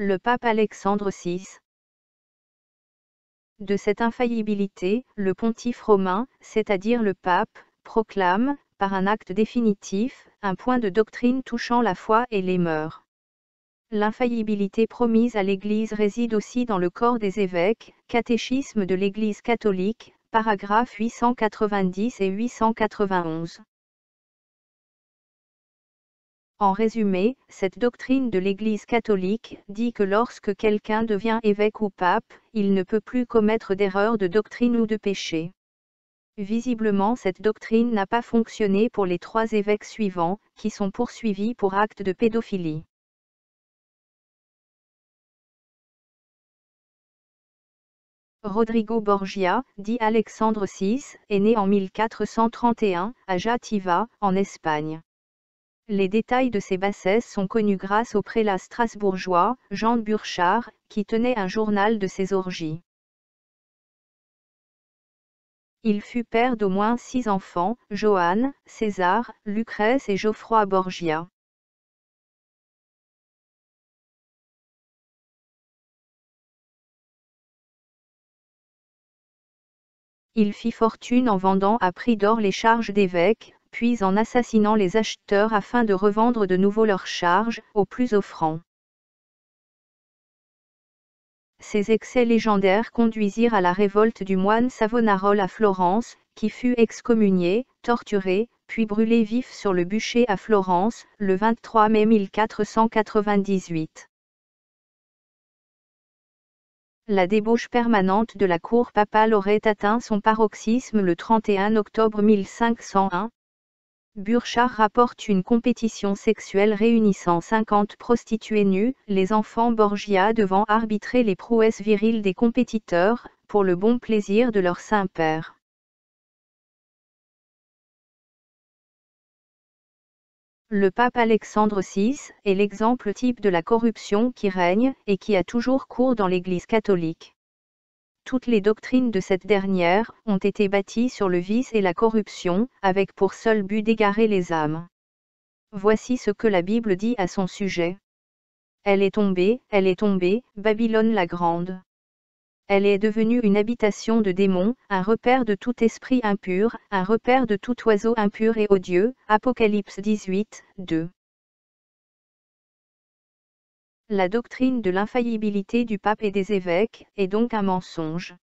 Le pape Alexandre VI. De cette infaillibilité, le pontife romain, c'est-à-dire le pape, proclame, par un acte définitif, un point de doctrine touchant la foi et les mœurs. L'infaillibilité promise à l'Église réside aussi dans le corps des évêques, catéchisme de l'Église catholique, paragraphes 890 et 891. En résumé, cette doctrine de l'Église catholique dit que lorsque quelqu'un devient évêque ou pape, il ne peut plus commettre d'erreurs de doctrine ou de péché. Visiblement, cette doctrine n'a pas fonctionné pour les 3 évêques suivants, qui sont poursuivis pour actes de pédophilie. Rodrigo Borgia, dit Alexandre VI, est né en 1431, à Játiva, en Espagne. Les détails de ses bassesses sont connus grâce au prélat strasbourgeois, Jean Burchard, qui tenait un journal de ses orgies. Il fut père d'au moins 6 enfants, Johanne, César, Lucrèce et Geoffroy Borgia. Il fit fortune en vendant à prix d'or les charges d'évêque, puis en assassinant les acheteurs afin de revendre de nouveau leurs charges, aux plus offrants. Ces excès légendaires conduisirent à la révolte du moine Savonarole à Florence, qui fut excommunié, torturé, puis brûlé vif sur le bûcher à Florence, le 23 mai 1498. La débauche permanente de la cour papale aurait atteint son paroxysme le 31 octobre 1501. Burchard rapporte une compétition sexuelle réunissant 50 prostituées nues, les enfants Borgia devant arbitrer les prouesses viriles des compétiteurs, pour le bon plaisir de leur saint-père. Le pape Alexandre VI est l'exemple type de la corruption qui règne et qui a toujours cours dans l'Église catholique. Toutes les doctrines de cette dernière ont été bâties sur le vice et la corruption, avec pour seul but d'égarer les âmes. Voici ce que la Bible dit à son sujet. Elle est tombée, Babylone la grande. Elle est devenue une habitation de démons, un repère de tout esprit impur, un repère de tout oiseau impur et odieux. Apocalypse 18, 2. La doctrine de l'infaillibilité du pape et des évêques est donc un mensonge.